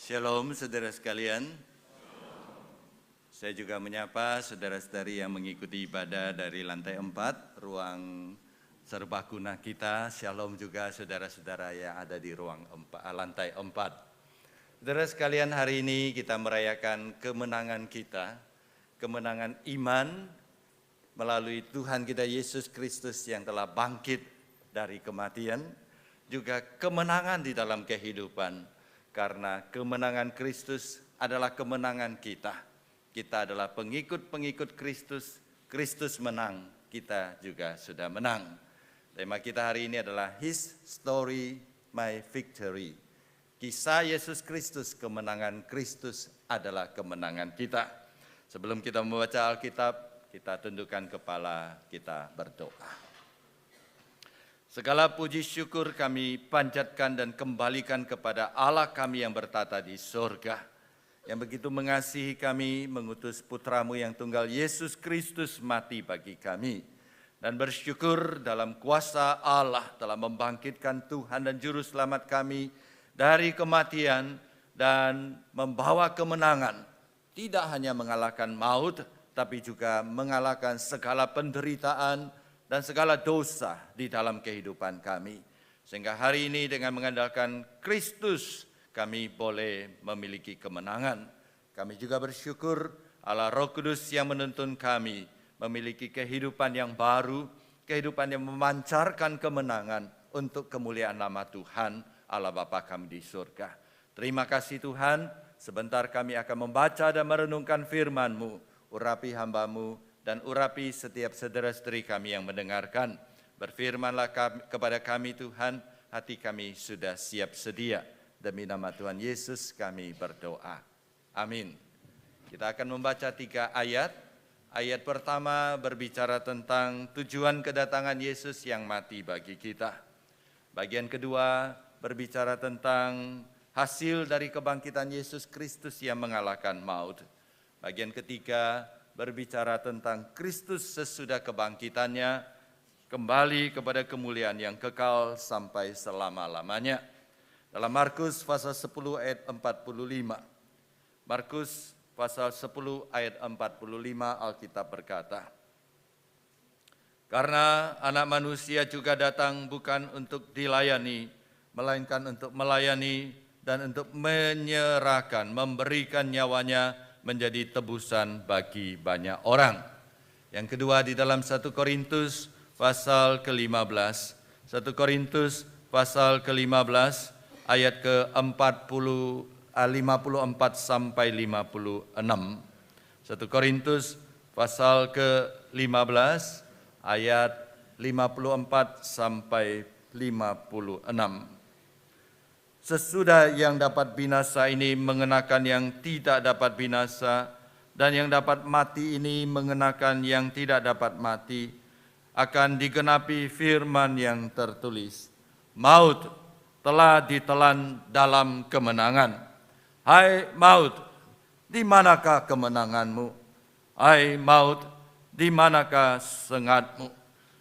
Shalom saudara sekalian. Saya juga menyapa saudara-saudari yang mengikuti ibadah dari lantai 4, ruang serbaguna kita. Shalom juga saudara-saudara yang ada di lantai 4. Saudara sekalian, hari ini kita merayakan kemenangan kita, kemenangan iman melalui Tuhan kita Yesus Kristus yang telah bangkit dari kematian, juga kemenangan di dalam kehidupan, karena kemenangan Kristus adalah kemenangan kita. Kita adalah pengikut-pengikut Kristus, Kristus menang, kita juga sudah menang. Tema kita hari ini adalah His Story, My Victory. Kisah Yesus Kristus, kemenangan Kristus adalah kemenangan kita. Sebelum kita membaca Alkitab, kita tundukkan kepala, kita berdoa. Segala puji syukur kami panjatkan dan kembalikan kepada Allah kami yang bertata di surga, yang begitu mengasihi kami, mengutus putra-Mu yang tunggal Yesus Kristus mati bagi kami, dan bersyukur dalam kuasa Allah telah membangkitkan Tuhan dan Juru Selamat kami dari kematian dan membawa kemenangan, tidak hanya mengalahkan maut, tapi juga mengalahkan segala penderitaan dan segala dosa di dalam kehidupan kami. Sehingga hari ini dengan mengandalkan Kristus, kami boleh memiliki kemenangan. Kami juga bersyukur Allah Roh Kudus yang menuntun kami memiliki kehidupan yang baru, kehidupan yang memancarkan kemenangan untuk kemuliaan nama Tuhan Allah Bapa kami di surga. Terima kasih Tuhan, sebentar kami akan membaca dan merenungkan firman-Mu. Urapi hamba-Mu dan urapi setiap saudara-saudari kami yang mendengarkan. Berfirmanlah kepada kami Tuhan, hati kami sudah siap sedia. Demi nama Tuhan Yesus kami berdoa. Amin. Kita akan membaca 3 ayat. Ayat pertama berbicara tentang tujuan kedatangan Yesus yang mati bagi kita. Bagian kedua berbicara tentang hasil dari kebangkitan Yesus Kristus yang mengalahkan maut. Bagian ketiga berbicara tentang Kristus sesudah kebangkitannya kembali kepada kemuliaan yang kekal sampai selama-lamanya. Dalam Markus pasal 10 ayat 45. Markus pasal 10 ayat 45 Alkitab berkata, "Karena anak manusia juga datang bukan untuk dilayani, melainkan untuk melayani dan untuk menyerahkan, memberikan nyawanya menjadi tebusan bagi banyak orang." Yang kedua di dalam 1 Korintus pasal ke-15. 1 Korintus pasal ke-15 ayat ke-54 sampai 56. 1 Korintus pasal ke-15 ayat 54 sampai 56. Sesudah yang dapat binasa ini mengenakan yang tidak dapat binasa, dan yang dapat mati ini mengenakan yang tidak dapat mati, akan digenapi firman yang tertulis, "Maut telah ditelan dalam kemenangan. Hai maut, di manakah kemenanganmu? Hai maut, di manakah sengatmu?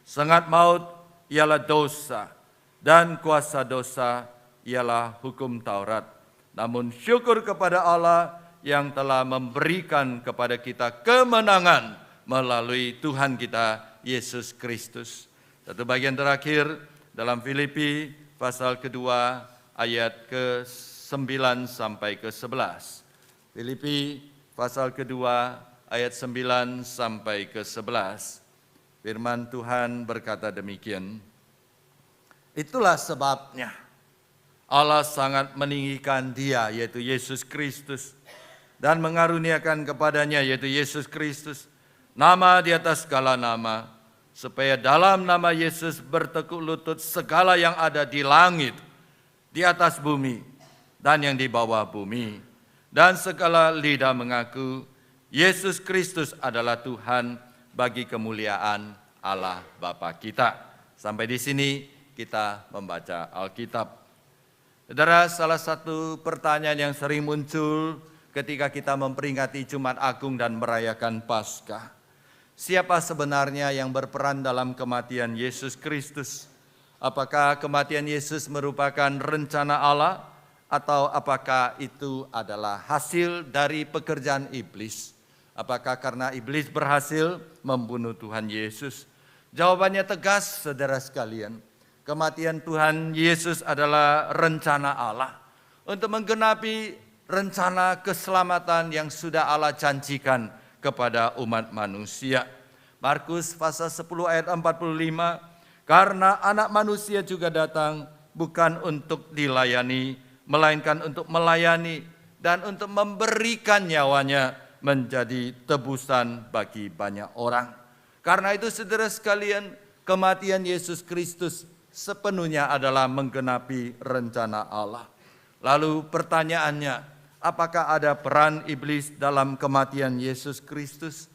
Sengat maut ialah dosa, dan kuasa dosa ialah hukum Taurat. Namun syukur kepada Allah yang telah memberikan kepada kita kemenangan melalui Tuhan kita Yesus Kristus." Satu bagian terakhir dalam Filipi pasal kedua ayat ke-9 sampai ke-11. Filipi pasal kedua ayat 9 sampai ke-11. Firman Tuhan berkata demikian, "Itulah sebabnya Allah sangat meninggikan Dia, yaitu Yesus Kristus, dan mengaruniakan kepadanya, yaitu Yesus Kristus, nama di atas segala nama, supaya dalam nama Yesus bertekuk lutut segala yang ada di langit, di atas bumi, dan yang di bawah bumi, dan segala lidah mengaku Yesus Kristus adalah Tuhan bagi kemuliaan Allah Bapa kita." Sampai di sini kita membaca Alkitab. Saudara, salah satu pertanyaan yang sering muncul ketika kita memperingati Jumat Agung dan merayakan Paskah, siapa sebenarnya yang berperan dalam kematian Yesus Kristus? Apakah kematian Yesus merupakan rencana Allah Atau apakah itu adalah hasil dari pekerjaan iblis? Apakah karena iblis berhasil membunuh Tuhan Yesus? Jawabannya tegas, saudara sekalian. Kematian Tuhan Yesus adalah rencana Allah untuk menggenapi rencana keselamatan yang sudah Allah janjikan kepada umat manusia. Markus pasal 10 ayat 45, karena anak manusia juga datang bukan untuk dilayani, melainkan untuk melayani dan untuk memberikan nyawanya menjadi tebusan bagi banyak orang. Karena itu saudara sekalian, kematian Yesus Kristus sepenuhnya adalah menggenapi rencana Allah. Lalu pertanyaannya, apakah ada peran iblis dalam kematian Yesus Kristus?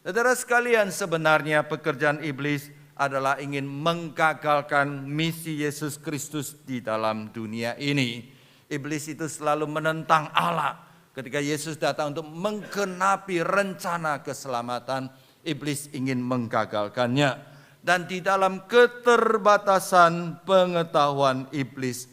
Saudara sekalian, sebenarnya pekerjaan iblis adalah ingin menggagalkan misi Yesus Kristus di dalam dunia ini. Iblis itu selalu menentang Allah. Ketika Yesus datang untuk menggenapi rencana keselamatan, iblis ingin menggagalkannya. Dan di dalam keterbatasan pengetahuan iblis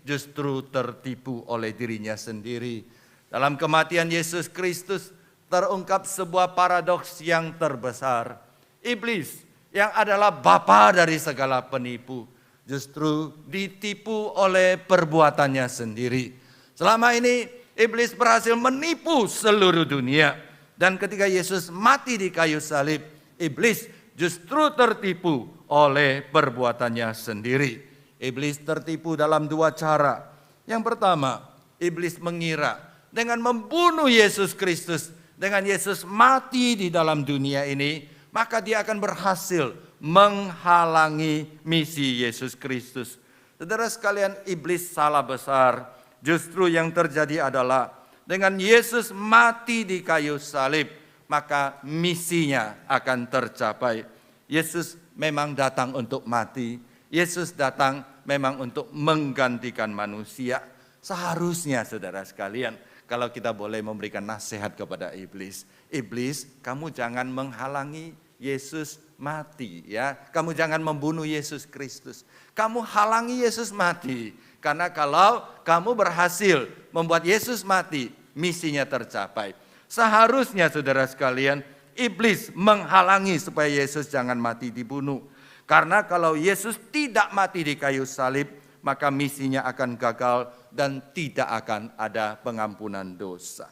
justru tertipu oleh dirinya sendiri. Dalam kematian Yesus Kristus terungkap sebuah paradoks yang terbesar. Iblis yang adalah bapa dari segala penipu justru ditipu oleh perbuatannya sendiri. Selama ini iblis berhasil menipu seluruh dunia. Dan ketika Yesus mati di kayu salib, iblis justru tertipu oleh perbuatannya sendiri. Iblis tertipu dalam dua cara. Yang pertama, iblis mengira dengan membunuh Yesus Kristus, dengan Yesus mati di dalam dunia ini, maka dia akan berhasil menghalangi misi Yesus Kristus. Saudara sekalian, iblis salah besar. Justru yang terjadi adalah dengan Yesus mati di kayu salib, maka misinya akan tercapai. Yesus memang datang untuk mati. Yesus datang memang untuk menggantikan manusia. Seharusnya saudara sekalian, kalau kita boleh memberikan nasihat kepada iblis. Iblis, kamu jangan menghalangi Yesus mati ya. Kamu jangan membunuh Yesus Kristus. Kamu halangi Yesus mati. Karena kalau kamu berhasil membuat Yesus mati, misinya tercapai. Seharusnya saudara sekalian, iblis menghalangi supaya Yesus jangan mati dibunuh. Karena kalau Yesus tidak mati di kayu salib, maka misinya akan gagal dan tidak akan ada pengampunan dosa.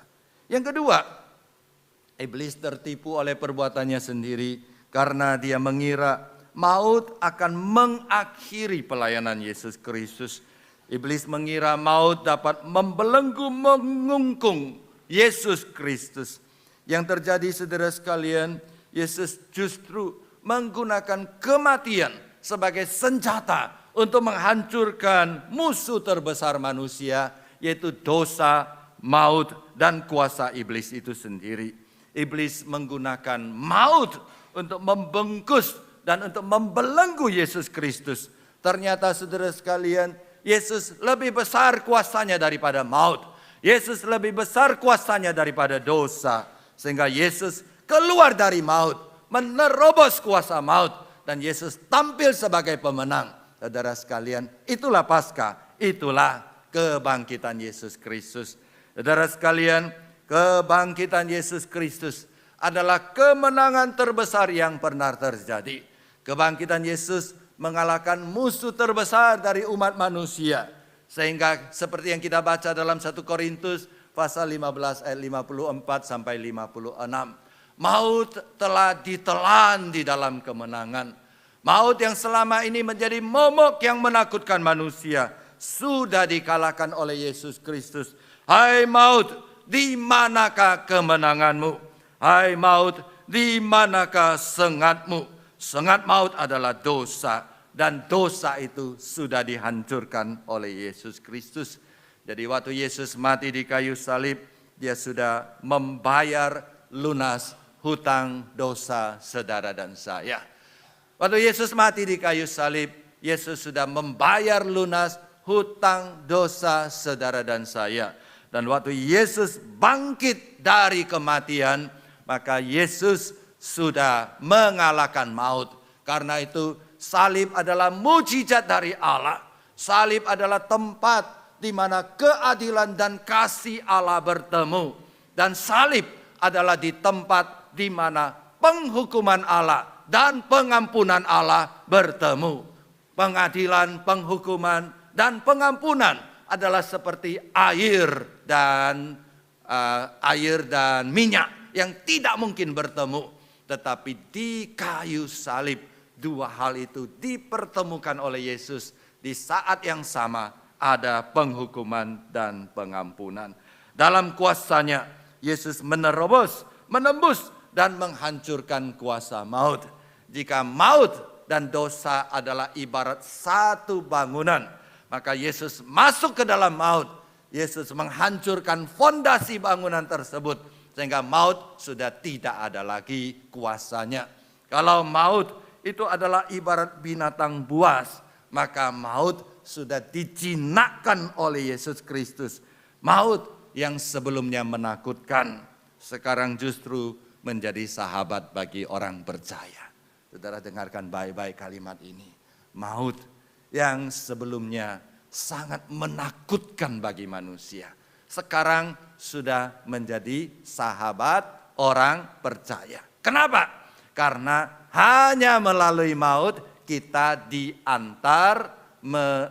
Yang kedua, iblis tertipu oleh perbuatannya sendiri karena dia mengira maut akan mengakhiri pelayanan Yesus Kristus. Iblis mengira maut dapat membelenggu, mengungkung Yesus Kristus. Yang terjadi saudara sekalian, Yesus justru menggunakan kematian sebagai senjata untuk menghancurkan musuh terbesar manusia, yaitu dosa, maut, dan kuasa iblis itu sendiri. Iblis menggunakan maut untuk membungkus dan untuk membelenggu Yesus Kristus. Ternyata saudara sekalian, Yesus lebih besar kuasanya daripada maut. Yesus lebih besar kuasanya daripada dosa. Sehingga Yesus keluar dari maut, menerobos kuasa maut. Dan Yesus tampil sebagai pemenang. Saudara sekalian, itulah Paskah, itulah kebangkitan Yesus Kristus. Saudara sekalian, kebangkitan Yesus Kristus adalah kemenangan terbesar yang pernah terjadi. Kebangkitan Yesus mengalahkan musuh terbesar dari umat manusia. Sehingga seperti yang kita baca dalam 1 Korintus pasal 15 ayat 54 sampai 56. Maut telah ditelan di dalam kemenangan. Maut yang selama ini menjadi momok yang menakutkan manusia sudah dikalahkan oleh Yesus Kristus. Hai maut, di manakah kemenanganmu? Hai maut, di manakah sengatmu? Sengat maut adalah dosa, dan dosa itu sudah dihancurkan oleh Yesus Kristus. Jadi waktu Yesus mati di kayu salib, dia sudah membayar lunas hutang dosa saudara dan saya. Waktu Yesus mati di kayu salib, Yesus sudah membayar lunas hutang dosa saudara dan saya. Dan waktu Yesus bangkit dari kematian, maka Yesus sudah mengalahkan maut. Karena itu salib adalah mujizat dari Allah. Salib adalah tempat di mana keadilan dan kasih Allah bertemu. Dan salib adalah di tempat di mana penghukuman Allah dan pengampunan Allah bertemu. Pengadilan, penghukuman, dan pengampunan adalah seperti air dan minyak yang tidak mungkin bertemu. Tetapi di kayu salib, dua hal itu dipertemukan oleh Yesus. Di saat yang sama ada penghukuman dan pengampunan. Dalam kuasanya Yesus menembus dan menghancurkan kuasa maut. Jika maut dan dosa adalah ibarat satu bangunan, maka Yesus masuk ke dalam maut. Yesus menghancurkan fondasi bangunan tersebut sehingga maut sudah tidak ada lagi kuasanya. Kalau maut itu adalah ibarat binatang buas, maka maut sudah dijinakkan oleh Yesus Kristus. Maut yang sebelumnya menakutkan, sekarang justru menjadi sahabat bagi orang percaya. Saudara dengarkan baik-baik kalimat ini. Maut yang sebelumnya sangat menakutkan bagi manusia, sekarang sudah menjadi sahabat orang percaya. Kenapa? Karena hanya melalui maut kita diantar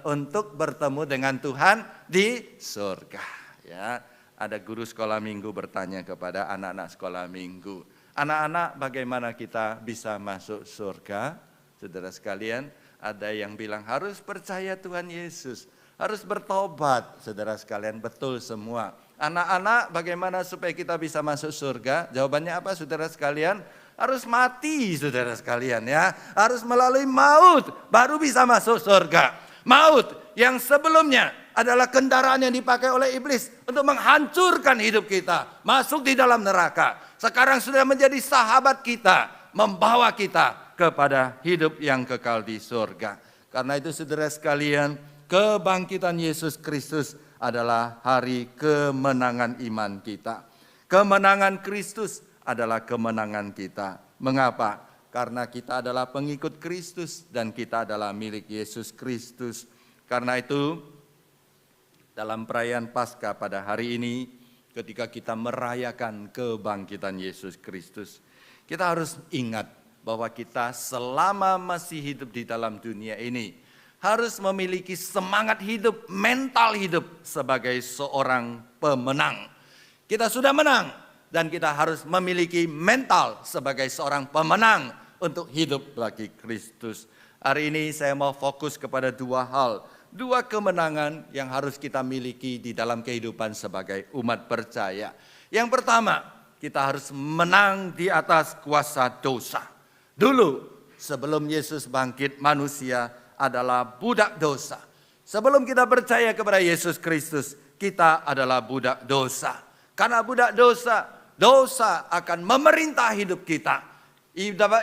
untuk bertemu dengan Tuhan di surga. Ya, ada guru sekolah minggu bertanya kepada anak-anak sekolah minggu, anak-anak, bagaimana kita bisa masuk surga? Saudara sekalian, ada yang bilang harus percaya Tuhan Yesus, harus bertobat. Saudara sekalian, betul semua. Anak-anak, bagaimana supaya kita bisa masuk surga? Jawabannya apa, saudara sekalian? Harus mati, saudara sekalian, ya. Harus melalui maut baru bisa masuk surga. Maut yang sebelumnya adalah kendaraan yang dipakai oleh iblis untuk menghancurkan hidup kita, masuk di dalam neraka. Sekarang sudah menjadi sahabat kita, membawa kita kepada hidup yang kekal di surga. Karena itu saudara sekalian, kebangkitan Yesus Kristus adalah hari kemenangan iman kita. Kemenangan Kristus adalah kemenangan kita. Mengapa? Karena kita adalah pengikut Kristus dan kita adalah milik Yesus Kristus. Karena itu dalam perayaan Paskah pada hari ini, ketika kita merayakan kebangkitan Yesus Kristus, kita harus ingat bahwa kita selama masih hidup di dalam dunia ini harus memiliki semangat hidup, mental hidup sebagai seorang pemenang. Kita sudah menang dan kita harus memiliki mental sebagai seorang pemenang untuk hidup bagi Kristus. Hari ini saya mau fokus kepada dua hal, dua kemenangan yang harus kita miliki di dalam kehidupan sebagai umat percaya. Yang pertama, kita harus menang di atas kuasa dosa. Dulu sebelum Yesus bangkit, manusia adalah budak dosa. Sebelum kita percaya kepada Yesus Kristus, kita adalah budak dosa. Karena budak dosa, dosa akan memerintah hidup kita.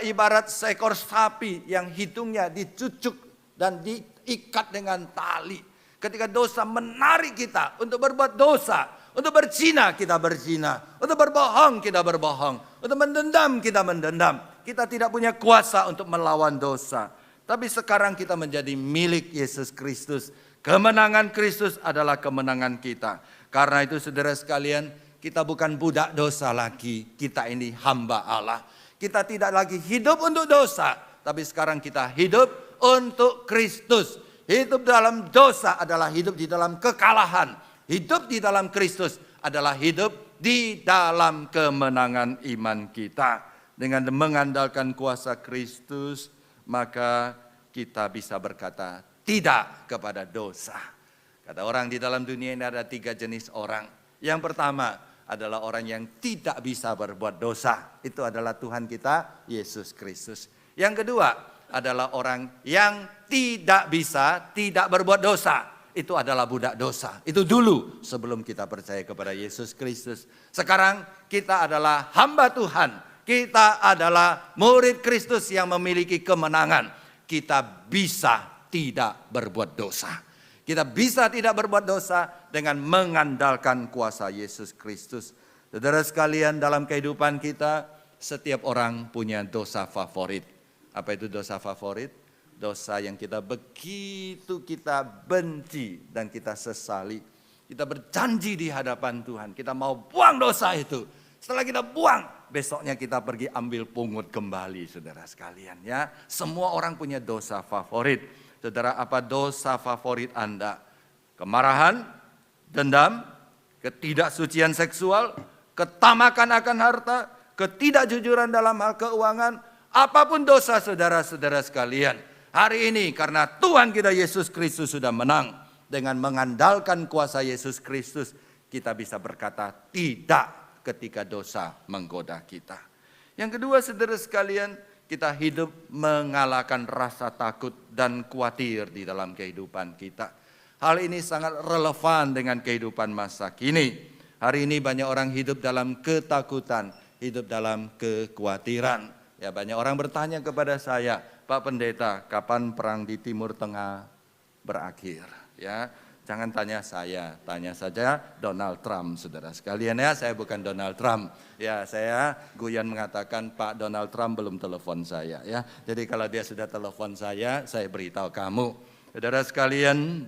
Ibarat seekor sapi yang hidungnya dicucuk dan diikat dengan tali. Ketika dosa menarik kita untuk berbuat dosa, untuk berzina kita berzina, untuk berbohong kita berbohong, untuk mendendam kita mendendam. Kita tidak punya kuasa untuk melawan dosa. Tapi sekarang kita menjadi milik Yesus Kristus. Kemenangan Kristus adalah kemenangan kita. Karena itu saudara sekalian, kita bukan budak dosa lagi. Kita ini hamba Allah. Kita tidak lagi hidup untuk dosa. Tapi sekarang kita hidup untuk Kristus. Hidup dalam dosa adalah hidup di dalam kekalahan. Hidup di dalam Kristus adalah hidup di dalam kemenangan iman kita. Dengan mengandalkan kuasa Kristus, maka kita bisa berkata tidak kepada dosa. Kata orang di dalam dunia ini ada 3 jenis orang. Yang pertama adalah orang yang tidak bisa berbuat dosa. Itu adalah Tuhan kita, Yesus Kristus. Yang kedua adalah orang yang tidak bisa, tidak berbuat dosa. Itu adalah budak dosa. Itu dulu sebelum kita percaya kepada Yesus Kristus. Sekarang kita adalah hamba Tuhan. Kita adalah murid Kristus yang memiliki kemenangan. Kita bisa tidak berbuat dosa. Kita bisa tidak berbuat dosa dengan mengandalkan kuasa Yesus Kristus. Saudara sekalian, dalam kehidupan kita, setiap orang punya dosa favorit. Apa itu dosa favorit? Dosa yang kita begitu kita benci dan kita sesali. Kita berjanji di hadapan Tuhan, kita mau buang dosa itu. Setelah kita buang, besoknya kita pergi ambil pungut kembali, saudara sekalian ya. Semua orang punya dosa favorit. Saudara, apa dosa favorit Anda? Kemarahan, dendam, ketidaksucian seksual, ketamakan akan harta, ketidakjujuran dalam hal keuangan, apapun dosa saudara-saudara sekalian. Hari ini karena Tuhan kita Yesus Kristus sudah menang, dengan mengandalkan kuasa Yesus Kristus, kita bisa berkata tidak ketika dosa menggoda kita. Yang kedua, saudara sekalian, kita hidup mengalahkan rasa takut dan khawatir di dalam kehidupan kita. Hal ini sangat relevan dengan kehidupan masa kini. Hari ini banyak orang hidup dalam ketakutan, hidup dalam kekhawatiran. Ya, banyak orang bertanya kepada saya, Pak Pendeta, kapan perang di Timur Tengah berakhir? Ya, jangan tanya saya, tanya saja Donald Trump, saudara sekalian ya. Saya bukan Donald Trump. Ya, saya guyon mengatakan Pak Donald Trump belum telepon saya ya. Jadi kalau dia sudah telepon saya beritahu kamu. Saudara sekalian,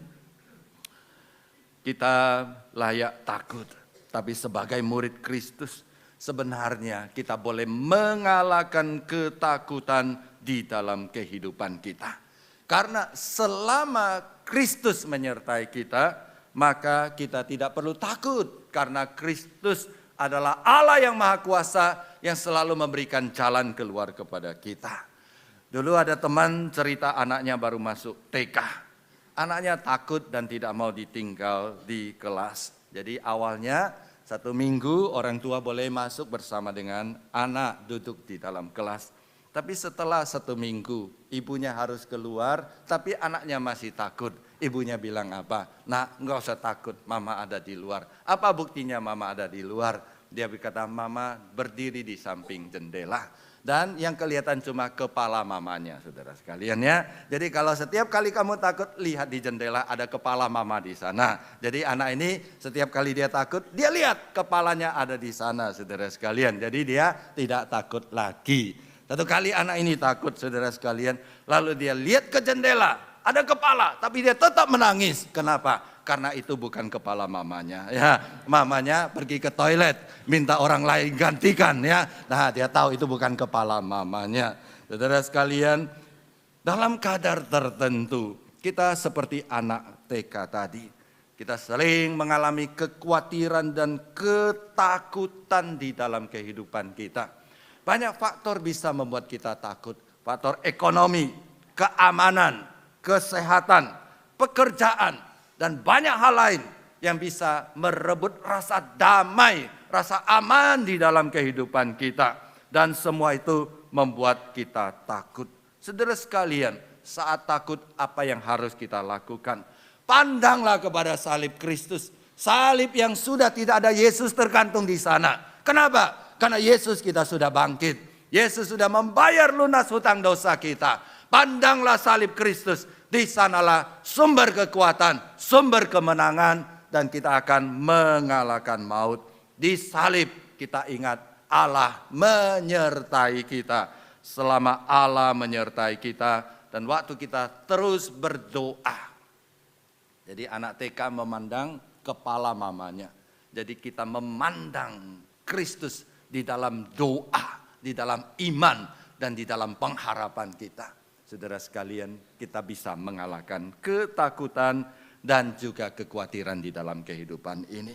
kita layak takut. Tapi sebagai murid Kristus, sebenarnya kita boleh mengalahkan ketakutan di dalam kehidupan kita. Karena selama Kristus menyertai kita, maka kita tidak perlu takut. Karena Kristus adalah Allah yang Maha Kuasa yang selalu memberikan jalan keluar kepada kita. Dulu ada teman cerita anaknya baru masuk TK. Anaknya takut dan tidak mau ditinggal di kelas. Jadi awalnya 1 minggu orang tua boleh masuk bersama dengan anak duduk di dalam kelas. Tapi setelah 1 minggu ibunya harus keluar, tapi anaknya masih takut. Ibunya bilang apa? Nak, enggak usah takut, mama ada di luar. Apa buktinya mama ada di luar? Dia berkata, mama berdiri di samping jendela. Dan yang kelihatan cuma kepala mamanya, saudara sekalian ya. Jadi kalau setiap kali kamu takut, lihat di jendela ada kepala mama di sana. Jadi anak ini setiap kali dia takut, dia lihat kepalanya ada di sana, saudara sekalian. Jadi dia tidak takut lagi. Satu kali anak ini takut, saudara sekalian. Lalu dia lihat ke jendela, ada kepala, tapi dia tetap menangis. Kenapa? Karena itu bukan kepala mamanya. Ya, mamanya pergi ke toilet, minta orang lain gantikan. Ya, nah dia tahu itu bukan kepala mamanya. Saudara sekalian, dalam kadar tertentu kita seperti anak TK tadi. Kita sering mengalami kekhawatiran dan ketakutan di dalam kehidupan kita. Banyak faktor bisa membuat kita takut. Faktor ekonomi, keamanan, kesehatan, pekerjaan, dan banyak hal lain yang bisa merebut rasa damai, rasa aman di dalam kehidupan kita. Dan semua itu membuat kita takut. Saudara sekalian, saat takut apa yang harus kita lakukan? Pandanglah kepada salib Kristus. Salib yang sudah tidak ada Yesus tergantung di sana. Kenapa? Karena Yesus kita sudah bangkit. Yesus sudah membayar lunas hutang dosa kita. Pandanglah salib Kristus. Di sanalah sumber kekuatan, sumber kemenangan. Dan kita akan mengalahkan maut. Di salib kita ingat Allah menyertai kita. Selama Allah menyertai kita. Dan waktu kita terus berdoa. Jadi anak TK memandang kepala mamanya. Jadi kita memandang Kristus di dalam doa, di dalam iman, dan di dalam pengharapan kita. Saudara sekalian, kita bisa mengalahkan ketakutan dan juga kekhawatiran di dalam kehidupan ini.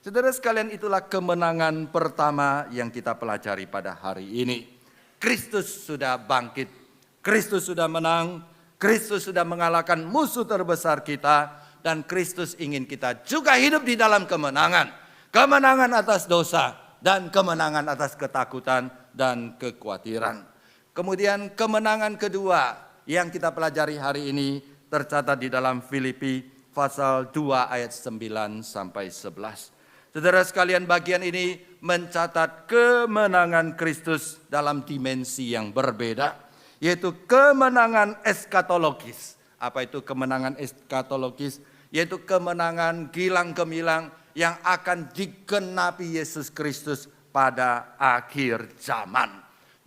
Saudara sekalian, itulah kemenangan pertama yang kita pelajari pada hari ini. Kristus sudah bangkit, Kristus sudah menang, Kristus sudah mengalahkan musuh terbesar kita, dan Kristus ingin kita juga hidup di dalam kemenangan. Kemenangan atas dosa, dan kemenangan atas ketakutan dan kekhawatiran. Kemudian kemenangan kedua yang kita pelajari hari ini tercatat di dalam Filipi pasal 2 ayat 9 sampai 11. Saudara sekalian, bagian ini mencatat kemenangan Kristus dalam dimensi yang berbeda, yaitu kemenangan eskatologis. Apa itu kemenangan eskatologis? Yaitu kemenangan gilang gemilang yang akan digenapi Yesus Kristus pada akhir zaman.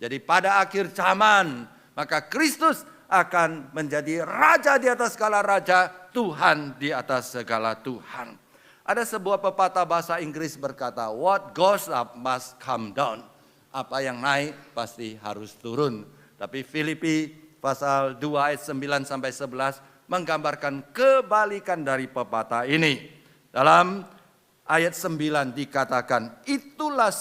Jadi pada akhir zaman, maka Kristus akan menjadi raja di atas segala raja, Tuhan di atas segala Tuhan. Ada sebuah pepatah bahasa Inggris berkata, what goes up must come down. Apa yang naik pasti harus turun. Tapi Filipi pasal 2 ayat 9 sampai 11 menggambarkan kebalikan dari pepatah ini. Dalam ayat 9 dikatakan, itulah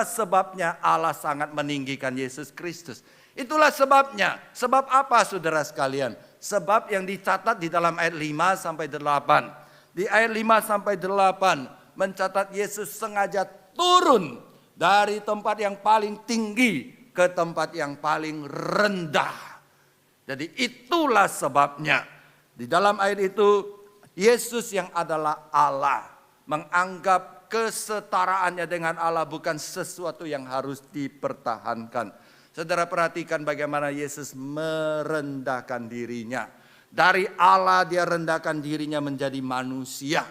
sebabnya Allah sangat meninggikan Yesus Kristus. Itulah sebabnya. Sebab apa saudara sekalian? Sebab yang dicatat di dalam ayat 5 sampai 8. Di ayat 5 sampai 8 mencatat Yesus sengaja turun dari tempat yang paling tinggi ke tempat yang paling rendah. Jadi itulah sebabnya. Di dalam ayat itu Yesus yang adalah Allah menganggap kesetaraannya dengan Allah bukan sesuatu yang harus dipertahankan. Saudara perhatikan bagaimana Yesus merendahkan dirinya. Dari Allah dia rendahkan dirinya menjadi manusia.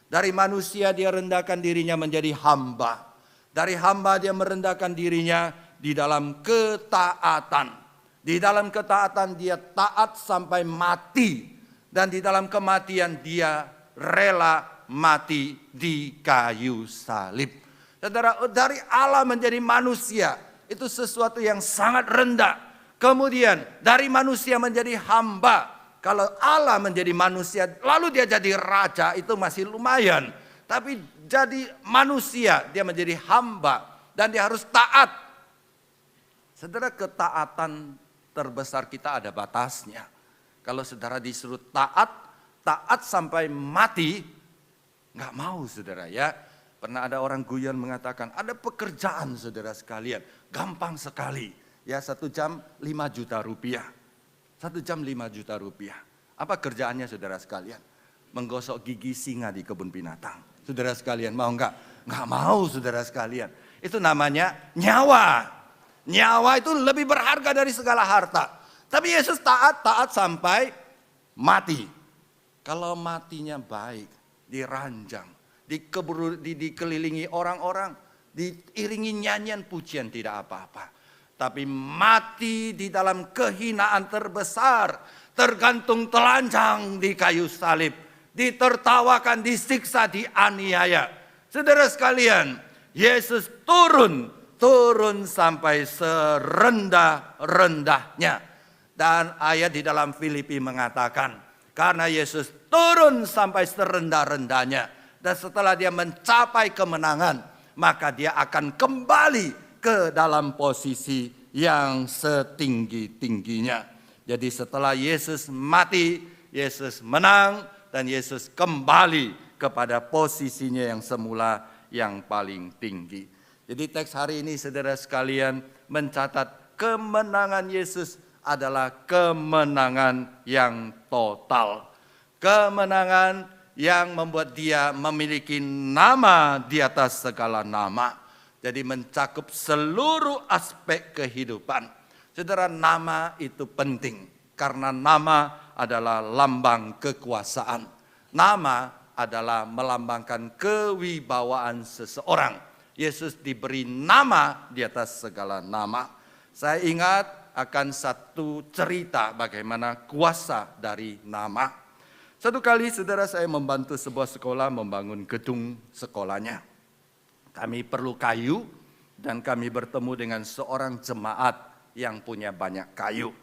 Dari manusia dia rendahkan dirinya menjadi hamba. Dari hamba dia merendahkan dirinya di dalam ketaatan. Di dalam ketaatan dia taat sampai mati. Dan di dalam kematian dia rela mati di kayu salib. Saudara, dari Allah menjadi manusia itu sesuatu yang sangat rendah. Kemudian dari manusia menjadi hamba. Kalau Allah menjadi manusia lalu dia jadi raja itu masih lumayan. Tapi jadi manusia dia menjadi hamba dan dia harus taat. Saudara, ketaatan terbesar kita ada batasnya. Kalau saudara disuruh taat sampai mati, nggak mau saudara ya. Pernah ada orang guyon mengatakan, ada pekerjaan saudara sekalian, gampang sekali. Ya 1 jam 5 juta rupiah. 1 jam 5 juta rupiah. Apa kerjaannya saudara sekalian? Menggosok gigi singa di kebun binatang. Saudara sekalian mau nggak? Nggak mau saudara sekalian. Itu namanya nyawa. Nyawa itu lebih berharga dari segala harta. Tapi Yesus taat sampai mati. Kalau matinya baik, diranjang, dikelilingi orang-orang, diiringi nyanyian pujian tidak apa-apa. Tapi mati di dalam kehinaan terbesar, tergantung telanjang di kayu salib, ditertawakan, disiksa, dianiaya. Saudara sekalian, Yesus turun sampai serendah-rendahnya. Dan ayat di dalam Filipi mengatakan, karena Yesus turun sampai serendah-rendahnya. Dan setelah dia mencapai kemenangan, maka dia akan kembali ke dalam posisi yang setinggi-tingginya. Jadi setelah Yesus mati, Yesus menang, dan Yesus kembali kepada posisinya yang semula yang paling tinggi. Jadi teks hari ini saudara sekalian mencatat kemenangan Yesus adalah kemenangan yang total. Kemenangan yang membuat dia memiliki nama di atas segala nama. Jadi mencakup seluruh aspek kehidupan. Saudara, nama itu penting. Karena nama adalah lambang kekuasaan. Nama adalah melambangkan kewibawaan seseorang. Yesus diberi nama di atas segala nama. Saya ingat akan satu cerita bagaimana kuasa dari nama. Satu kali saudara saya membantu sebuah sekolah membangun gedung sekolahnya. Kami perlu kayu dan kami bertemu dengan seorang jemaat yang punya banyak kayu.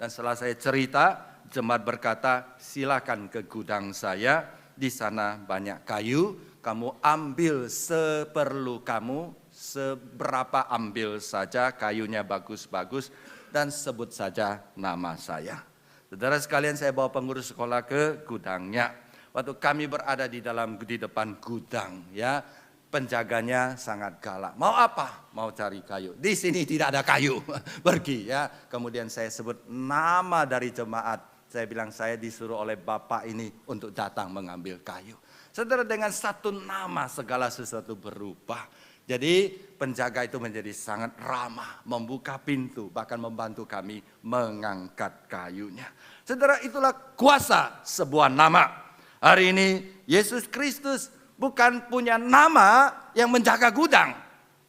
Dan setelah saya cerita, jemaat berkata, silakan ke gudang saya, di sana banyak kayu, kamu ambil seperlu kamu, seberapa ambil saja, kayunya bagus-bagus, dan sebut saja nama saya. Saudara sekalian, saya bawa pengurus sekolah ke gudangnya. Waktu kami berada di depan gudang, ya, penjaganya sangat galak. Mau apa? Mau cari kayu. Di sini tidak ada kayu. Pergi ya. Kemudian saya sebut nama dari jemaat. Saya bilang saya disuruh oleh Bapak ini untuk datang mengambil kayu. Saudara, dengan satu nama segala sesuatu berubah. Jadi penjaga itu menjadi sangat ramah, membuka pintu, bahkan membantu kami mengangkat kayunya. Saudara, itulah kuasa sebuah nama. Hari ini Yesus Kristus bukan punya nama yang menjaga gudang.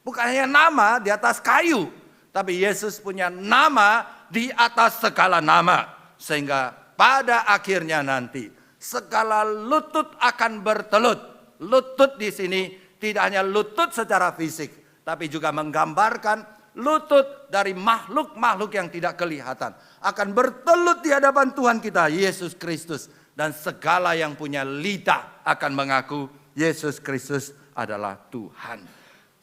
Bukan hanya nama di atas kayu. Tapi Yesus punya nama di atas segala nama. Sehingga pada akhirnya nanti segala lutut akan bertelut. Lutut di sini tidak hanya lutut secara fisik, tapi juga menggambarkan lutut dari makhluk-makhluk yang tidak kelihatan akan bertelut di hadapan Tuhan kita Yesus Kristus, dan segala yang punya lidah akan mengaku Yesus Kristus adalah Tuhan.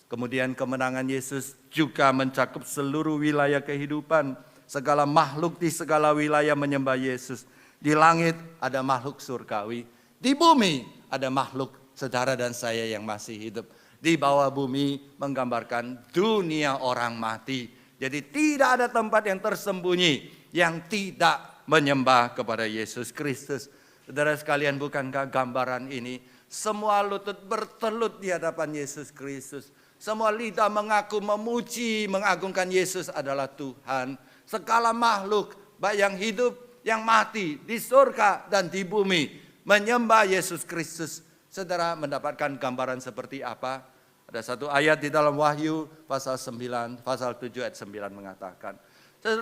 Kemudian kemenangan Yesus juga mencakup seluruh wilayah kehidupan. Segala makhluk di segala wilayah menyembah Yesus. Di langit ada makhluk surgawi, di bumi ada makhluk saudara dan saya yang masih hidup. Di bawah bumi menggambarkan dunia orang mati. Jadi tidak ada tempat yang tersembunyi yang tidak menyembah kepada Yesus Kristus. Saudara sekalian, bukankah gambaran ini semua lutut bertelut di hadapan Yesus Kristus. Semua lidah mengaku, memuji, mengagungkan Yesus adalah Tuhan. Segala makhluk, baik yang hidup, yang mati, di surga dan di bumi menyembah Yesus Kristus. Saudara mendapatkan gambaran seperti apa? Ada satu ayat di dalam Wahyu pasal 9, pasal 7 ayat 9 mengatakan,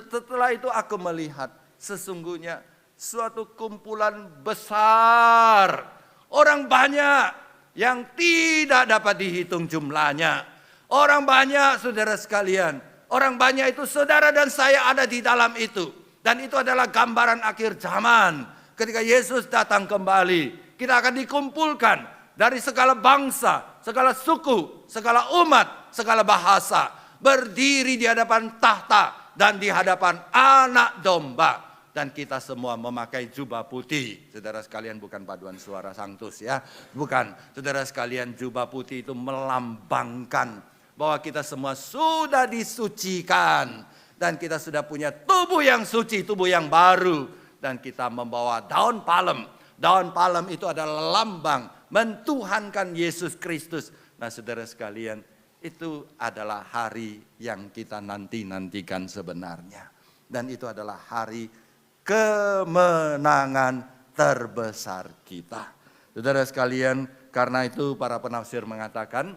setelah itu aku melihat sesungguhnya suatu kumpulan besar, orang banyak yang tidak dapat dihitung jumlahnya. Orang banyak saudara sekalian, orang banyak itu saudara dan saya ada di dalam itu. Dan itu adalah gambaran akhir zaman. Ketika Yesus datang kembali, kita akan dikumpulkan dari segala bangsa, segala suku, segala umat, segala bahasa, berdiri di hadapan tahta dan di hadapan anak domba. Dan kita semua memakai jubah putih. Saudara sekalian, bukan paduan suara Sanctus ya. Bukan. Saudara sekalian, jubah putih itu melambangkan bahwa kita semua sudah disucikan. Dan kita sudah punya tubuh yang suci, tubuh yang baru. Dan kita membawa daun palem. Daun palem itu adalah lambang mentuhankan Yesus Kristus. Nah saudara sekalian, itu adalah hari yang kita nantikan sebenarnya. Dan itu adalah hari kemenangan terbesar kita. Saudara sekalian, karena itu para penafsir mengatakan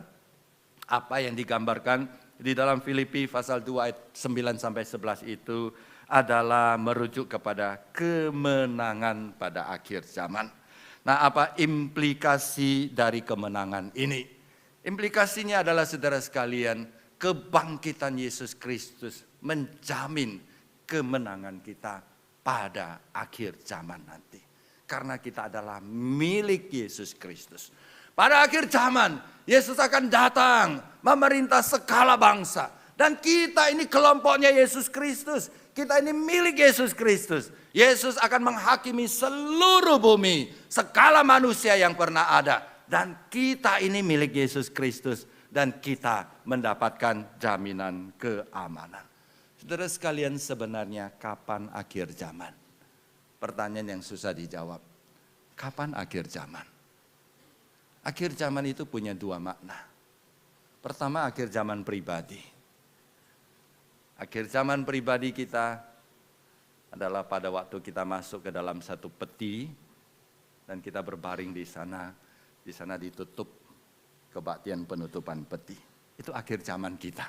apa yang digambarkan di dalam Filipi pasal 2 ayat 9 sampai 11 itu adalah merujuk kepada kemenangan pada akhir zaman. Nah, apa implikasi dari kemenangan ini? Implikasinya adalah saudara sekalian, kebangkitan Yesus Kristus menjamin kemenangan kita pada akhir zaman nanti. Karena kita adalah milik Yesus Kristus. Pada akhir zaman, Yesus akan datang memerintah segala bangsa. Dan kita ini kelompoknya Yesus Kristus. Kita ini milik Yesus Kristus. Yesus akan menghakimi seluruh bumi, segala manusia yang pernah ada. Dan kita ini milik Yesus Kristus. Dan kita mendapatkan jaminan keamanan. Saudara sekalian, sebenarnya kapan akhir zaman? Pertanyaan yang susah dijawab. Kapan akhir zaman? Akhir zaman itu punya dua makna. Pertama, akhir zaman pribadi. Akhir zaman pribadi kita adalah pada waktu kita masuk ke dalam satu peti dan kita berbaring di sana. Di sana ditutup kebaktian penutupan peti. Itu akhir zaman kita.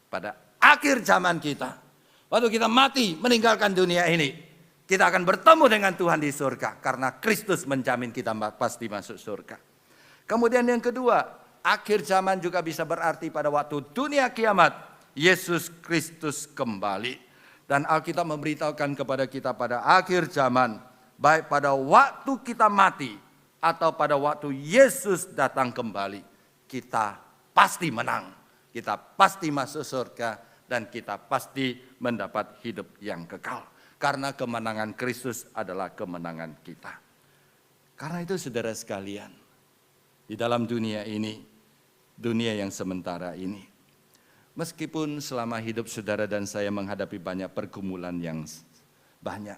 Pada akhir zaman kita, waktu kita mati meninggalkan dunia ini, kita akan bertemu dengan Tuhan di surga karena Kristus menjamin kita pasti masuk surga. Kemudian yang kedua, akhir zaman juga bisa berarti pada waktu dunia kiamat, Yesus Kristus kembali. Dan Alkitab memberitahukan kepada kita pada akhir zaman, baik pada waktu kita mati atau pada waktu Yesus datang kembali, kita pasti menang, kita pasti masuk surga, dan kita pasti mendapat hidup yang kekal. Karena kemenangan Kristus adalah kemenangan kita. Karena itu saudara sekalian, di dalam dunia ini, dunia yang sementara ini, meskipun selama hidup saudara dan saya menghadapi banyak pergumulan yang banyak,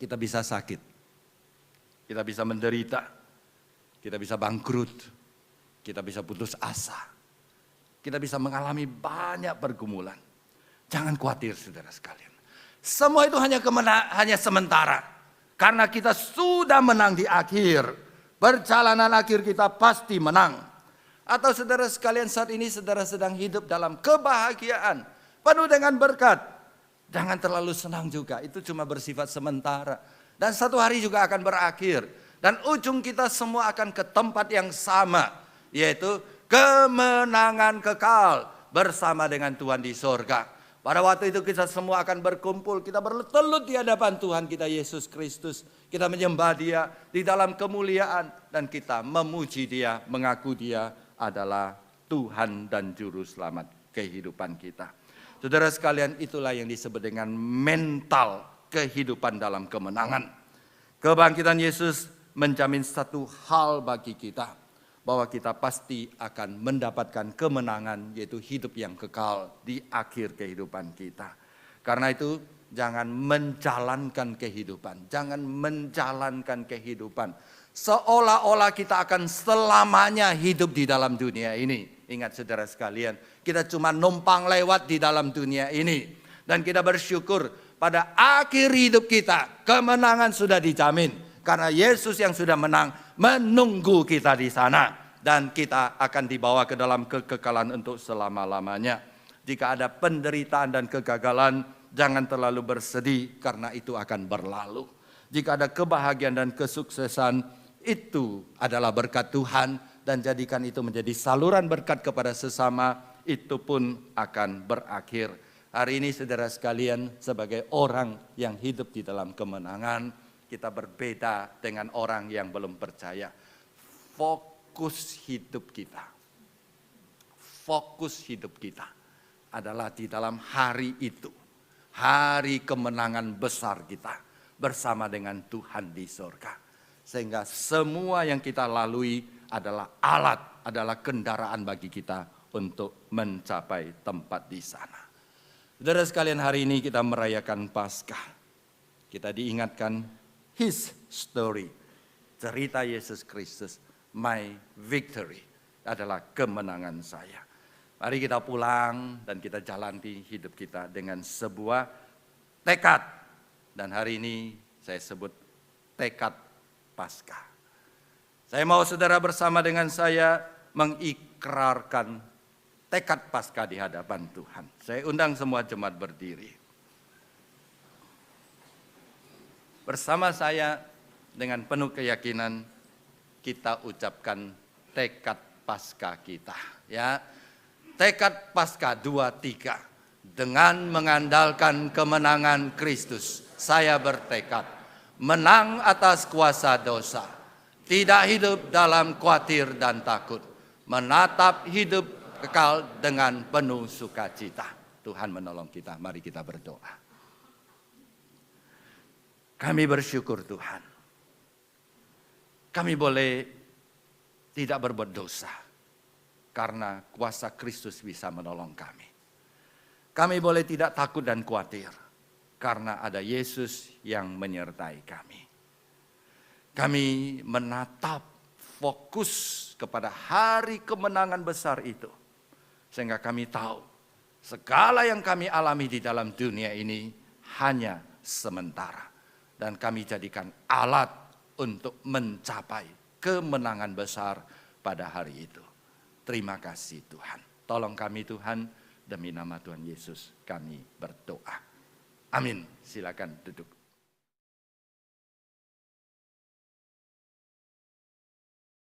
kita bisa sakit, kita bisa menderita, kita bisa bangkrut, kita bisa putus asa, kita bisa mengalami banyak pergumulan. Jangan khawatir saudara sekalian. Semua itu hanya sementara. Karena kita sudah menang di akhir. Perjalanan akhir kita pasti menang. Atau saudara sekalian, saat ini saudara sedang hidup dalam kebahagiaan. penuh dengan berkat. Jangan terlalu senang juga, itu cuma bersifat sementara. Dan satu hari juga akan berakhir. Dan ujung kita semua akan ke tempat yang sama, yaitu kemenangan kekal bersama dengan Tuhan di sorga. Pada waktu itu kita semua akan berkumpul, kita bertelut di hadapan Tuhan kita Yesus Kristus. Kita menyembah Dia di dalam kemuliaan dan kita memuji Dia, mengaku Dia adalah Tuhan dan Juru Selamat kehidupan kita. Saudara sekalian, itulah yang disebut dengan mental kehidupan dalam kemenangan. Kebangkitan Yesus menjamin satu hal bagi kita, bahwa kita pasti akan mendapatkan kemenangan, yaitu hidup yang kekal di akhir kehidupan kita. Karena itu jangan menjalankan kehidupan, seolah-olah kita akan selamanya hidup di dalam dunia ini. Ingat saudara sekalian, kita cuma numpang lewat di dalam dunia ini. Dan kita bersyukur pada akhir hidup kita kemenangan sudah dijamin. Karena Yesus yang sudah menang menunggu kita di sana. Dan kita akan dibawa ke dalam kekekalan untuk selama-lamanya. Jika ada penderitaan dan kegagalan, jangan terlalu bersedih karena itu akan berlalu. Jika ada kebahagiaan dan kesuksesan, itu adalah berkat Tuhan. Dan jadikan itu menjadi saluran berkat kepada sesama, itu pun akan berakhir. Hari ini saudara sekalian, sebagai orang yang hidup di dalam kemenangan, kita berbeda dengan orang yang belum percaya. Fokus hidup kita adalah di dalam hari itu. Hari kemenangan besar kita bersama dengan Tuhan di sorga. Sehingga semua yang kita lalui adalah alat, adalah kendaraan bagi kita untuk mencapai tempat di sana. Saudara sekalian, hari ini kita merayakan Paskah. Kita diingatkan His story, cerita Yesus Kristus, my victory, adalah kemenangan saya. Mari kita pulang dan kita jalani hidup kita dengan sebuah tekad. Dan hari ini saya sebut tekad Paskah. Saya mau saudara bersama dengan saya mengikrarkan tekad Paskah di hadapan Tuhan. Saya undang semua jemaat berdiri. Bersama saya dengan penuh keyakinan kita ucapkan tekad Paskah kita, ya. Tekad Paskah 2-3. Dengan mengandalkan kemenangan Kristus, saya bertekad menang atas kuasa dosa, tidak hidup dalam khawatir dan takut, menatap hidup kekal dengan penuh sukacita. Tuhan menolong kita, mari kita berdoa. Kami bersyukur Tuhan, kami boleh tidak berbuat dosa, karena kuasa Kristus bisa menolong kami. Kami boleh tidak takut dan khawatir, karena ada Yesus yang menyertai kami. Kami menatap fokus kepada hari kemenangan besar itu. Sehingga kami tahu segala yang kami alami di dalam dunia ini hanya sementara. Dan kami jadikan alat untuk mencapai kemenangan besar pada hari itu. Terima kasih Tuhan. Tolong kami Tuhan, demi nama Tuhan Yesus kami berdoa. Amin. Silakan duduk.